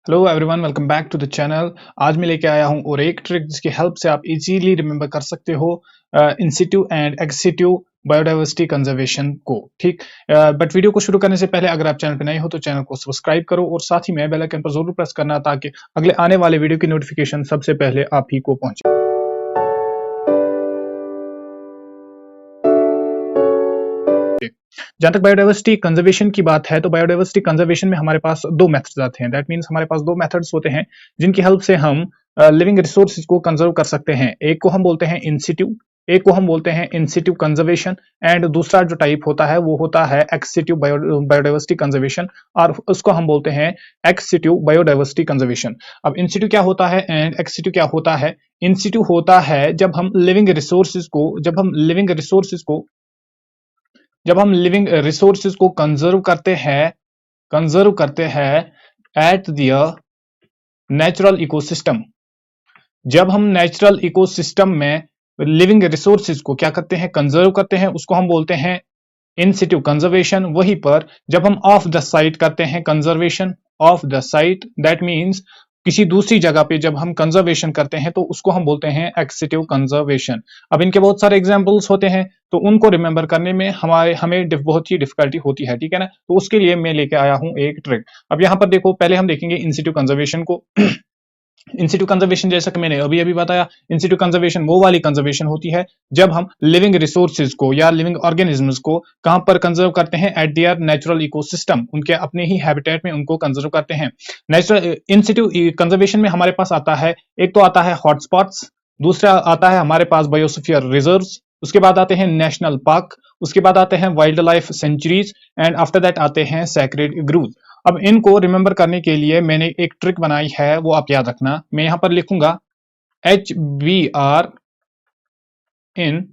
Hello everyone, welcome back to the channel. आज मैं लेके आया हूं और एक ट्रिक जिसकी हेल्प से आप इजीली रिमेंबर कर सकते हो in situ and ex situ biodiversity conservation को। ठीक, बट वीडियो को शुरू करने से पहले अगर आप चैनल पे नए हो तो चैनल को सब्सक्राइब करो और साथ ही में बेल आइकन पर जरूर प्रेस करना ताकि अगले आने वाले वीडियो की नोटिफिकेशन सबसे पहले आप ही को पहुंचे। जहां तक बायोडाइवर्सिटी कंजर्वेशन की बात है तो बायोडाइवर्सिटी कंजर्वेशन में हमारे पास दो मेथड्स आते हैं। दैट मीन्स हमारे पास दो मेथड्स होते हैं जिनकी हेल्प से हम लिविंग रिसोर्सेज को कंजर्व कर सकते हैं। एक को हम बोलते हैं इन सिटू, एक को हम बोलते हैं इन सिटू कंजर्वेशन, एंड दूसरा जो टाइप होता है वो होता है एक्स सिटू बायोडाइवर्सिटी कंजर्वेशन, और उसको हम बोलते हैं एक्स सिटू बायोडाइवर्सिटी कंजर्वेशन। अब इन सिटू क्या होता है एंड एक्स सिटू क्या होता है? इन सिटू होता है जब हम लिविंग रिसोर्सेज को कंजर्व करते हैं एट द नेचुरल इकोसिस्टम। जब हम नेचुरल इकोसिस्टम में लिविंग रिसोर्सेज को क्या करते हैं? कंजर्व करते हैं, उसको हम बोलते हैं इन सिटू कंजर्वेशन। वहीं पर जब हम ऑफ द साइट करते हैं conservation of the site, that means किसी दूसरी जगह पे जब हम कंजर्वेशन करते हैं तो उसको हम बोलते हैं एक्सिटिव कंजर्वेशन। अब इनके बहुत सारे एग्जांपल्स होते हैं तो उनको रिमेंबर करने में हमें बहुत ही डिफिकल्टी होती है, ठीक है ना। तो उसके लिए मैं लेके आया हूं एक ट्रिक। अब यहाँ पर देखो, पहले हम देखेंगे इन सिटू कंजर्वेशन को। इन सिटू कंजर्वेशन जैसा कि मैंने अभी बताया, इन सिटू कंजर्वेशन वो वाली कंजर्वेशन होती है जब हम लिविंग रिसोर्सेज को या लिविंग ऑर्गेनिजम्स को कहां पर कंजर्व करते हैं? एट देयर नेचुरल इकोसिस्टम, उनके अपने ही हैबिटेट में उनको कंजर्व करते हैं। नेचुरल इन सिटू कंजर्वेशन में हमारे पास आता है, एक तो आता है हॉटस्पॉट्स, दूसरा आता है हमारे पास बायोस्फीयर रिजर्व्स, उसके बाद आते हैं नेशनल पार्क, उसके बाद आते हैं wild life sanctuaries, and after that आते हैं सैक्रेड ग्रूव। अब इनको रिमेंबर करने के लिए मैंने एक ट्रिक बनाई है, वो आप याद रखना। मैं यहां पर लिखूंगा HBR इन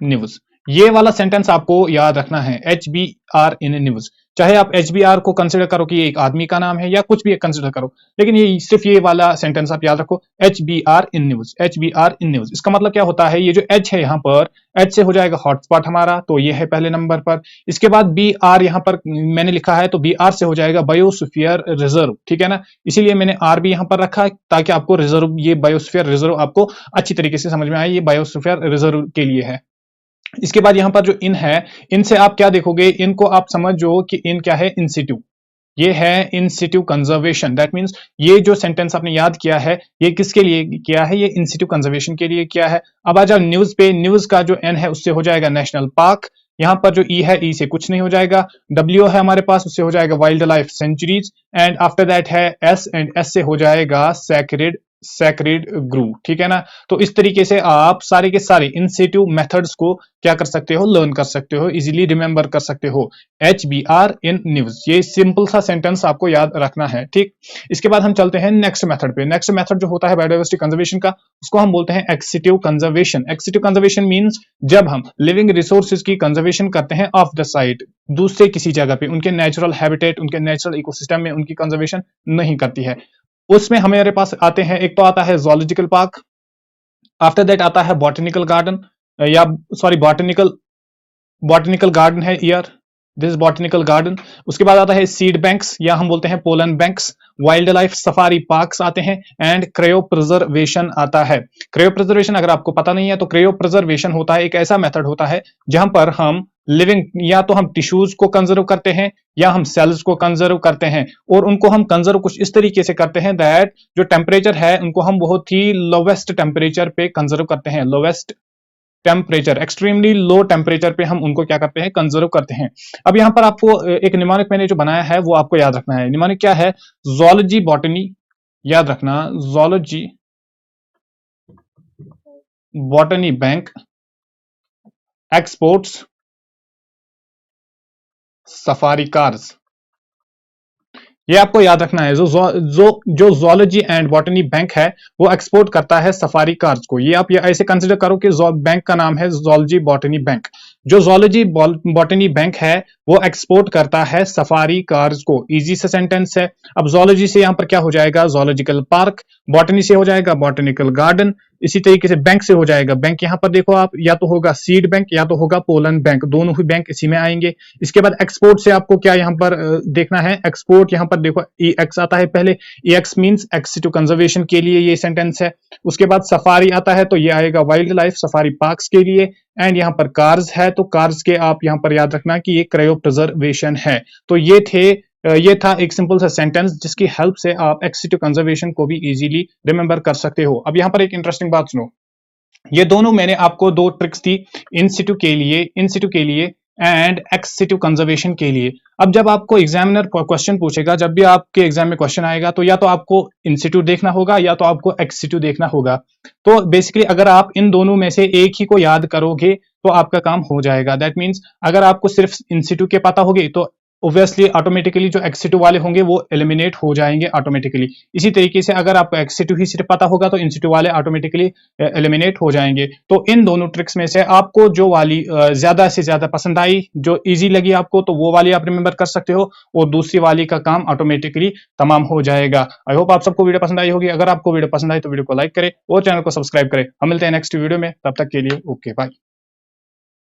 न्यूज। ये वाला सेंटेंस आपको याद रखना है, HBR इन न्यूज। चाहे आप HBR को कंसिडर करो कि ये एक आदमी का नाम है या कुछ भी कंसिडर करो, लेकिन ये सिर्फ ये वाला सेंटेंस आप याद रखो, HBR in news, HBR in news. इसका मतलब क्या होता है? ये जो H है यहाँ पर, H से हो जाएगा हॉटस्पॉट हमारा, तो ये है पहले नंबर पर। इसके बाद BR यहाँ पर मैंने लिखा है, तो BR से हो जाएगा बायोस्फीयर रिजर्व, ठीक है ना। इसीलिए मैंने R भी यहाँ पर रखा है ताकि आपको रिजर्व, ये बायोस्फीयर रिजर्व आपको अच्छी तरीके से समझ में आए, ये बायोस्फीयर रिजर्व के लिए है। इसके बाद यहां पर जो इन है, इनसे आप क्या देखोगे? इनको आप समझो कि इन क्या है? इन सिटू। ये है इन सिटू कंजर्वेशन। दैट मींस ये जो सेंटेंस आपने याद किया है, ये किसके लिए किया है? ये इन सिटू कंजर्वेशन के लिए किया है। अब आ जाओ न्यूज पे। न्यूज का जो एन है उससे हो जाएगा नेशनल पार्क। यहां पर जो ई है, ई से कुछ नहीं हो जाएगा। डब्ल्यू है हमारे पास, उससे हो जाएगा wild life sanctuaries, and after that है एस, एंड एस से हो जाएगा सैक्रेड ग्रूव, ठीक है ना। तो इस तरीके से आप सारे के सारे इन सिटू मेथड्स को क्या कर सकते हो? लर्न कर सकते हो, इजीली रिमेंबर कर सकते हो। HBR इन न्यूज, ये सिंपल सा सेंटेंस आपको याद रखना है, ठीक। इसके बाद हम चलते हैं नेक्स्ट मेथड पे। नेक्स्ट मेथड जो होता है बायोडाइवर्सिटी कंजर्वेशन का, उसको हम बोलते हैं एक्सिटिव कंजर्वेशन। एक्सिटिव कंजर्वेशन मींस जब हम लिविंग रिसोर्सेज की कंजर्वेशन करते हैं ऑफ द साइट, दूसरे किसी जगह पे, उनके नेचुरल हैबिटेट, उनके नेचुरल इकोसिस्टम में उनकी कंजर्वेशन नहीं करती है। उसमें हमारे पास आते हैं, एक तो आता है जोलॉजिकल पार्क, आफ्टर दैट आता है बॉटनिकल गार्डन, या सॉरी बॉटनिकल गार्डन है year, this is botanical garden. उसके बाद आता है सीड बैंक्स, या हम बोलते हैं pollen banks. Wild life safari parks आते हैं, एंड क्रायो प्रिजर्वेशन आता है। क्रायो प्रिजर्वेशन अगर आपको पता नहीं है तो क्रायो प्रिजर्वेशन होता है एक ऐसा मेथड होता है जहां पर हम लिविंग, या तो हम टिश्यूज को कंजर्व करते हैं या हम सेल्स को कंजर्व करते हैं, और उनको हम कंजर्व कुछ इस तरीके से करते हैं दैट जो टेम्परेचर है उनको हम बहुत ही लोवेस्ट टेम्परेचर पे कंजर्व करते हैं। Lowest temperature, extremely low temperature पे हम उनको क्या करते हैं? कंजर्व करते हैं। अब यहां पर आपको एक निमोनिक मैंने जो बनाया है वो आपको याद रखना है। निमोनिक क्या है? जोलॉजी बॉटनी, याद रखना, zoology botany bank exports safari cars. ये आपको याद रखना है। जो जोलॉजी एंड बॉटनी बैंक है वो एक्सपोर्ट करता है सफारी कार्स को। ये आप ये ऐसे कंसिडर करो कि बैंक का नाम है जोलॉजी बॉटनी बैंक। जो ज़ूलॉजी बॉटनी बैंक है वो एक्सपोर्ट करता है सफारी कार्स को। इजी सा सेंटेंस है। अब ज़ूलॉजी से यहाँ पर क्या हो जाएगा, ज़ूलॉजिकल पार्क। बॉटनी से हो जाएगा बॉटनिकल गार्डन। इसी तरीके से बैंक से हो जाएगा, बैंक यहाँ पर देखो आप, या तो होगा सीड बैंक या तो होगा पोलन बैंक, दोनों ही बैंक इसी में आएंगे। इसके बाद एक्सपोर्ट से आपको क्या यहाँ पर देखना है, एक्सपोर्ट यहाँ पर देखो ई एक्स आता है पहले। ई एक्स मीन्स एक्सिटिव कंजर्वेशन के लिए ये सेंटेंस है। उसके बाद सफारी आता है तो ये आएगा वाइल्ड लाइफ सफारी पार्क्स के लिए। एंड यहाँ पर कार्स है तो कार्स के आप यहाँ पर याद रखना कि ये क्रायो प्रिजर्वेशन है। तो ये था एक सिंपल सा सेंटेंस जिसकी हेल्प से आप एक्सिटिव कंजर्वेशन को भी इजीली रिमेंबर कर सकते हो। अब यहाँ पर एक इंटरेस्टिंग बात सुनो, ये दोनों मैंने आपको दो ट्रिक्स दी, इन सिटू के लिए एंड एक्स सिटू कंजर्वेशन के लिए। अब जब आपको एग्जामिनर क्वेश्चन पूछेगा, जब भी आपके एग्जाम में क्वेश्चन आएगा, तो या तो आपको इन सिटू देखना होगा या तो आपको एक्स सिटू देखना होगा। तो बेसिकली अगर आप इन दोनों में से एक ही को याद करोगे तो आपका काम हो जाएगा। दैट मीन्स अगर आपको सिर्फ इन सिटू के पता होगे तो ऑब्वियसली ऑटोमेटिकली जो एक्स2 वाले होंगे वो एलिमिनेट हो जाएंगे ऑटोमेटिकली। इसी तरीके से अगर आपको एक्स2 ही सिर्फ पता होगा तो इन2 वाले ऑटोमेटिकली एलिमिनेट हो जाएंगे। तो इन दोनों ट्रिक्स में से आपको जो वाली ज्यादा से ज्यादा पसंद आई, जो इजी लगी आपको, तो वो वाली आप रिमेंबर कर सकते हो और दूसरी वाली का काम ऑटोमेटिकली तमाम हो जाएगा। आई होप आप सबको वीडियो पसंद आई होगी। अगर आपको वीडियो पसंद आई तो वीडियो को लाइक करें और चैनल को सब्सक्राइब करें। हम मिलते हैं नेक्स्ट वीडियो में, तब तक के लिए ओके बाय।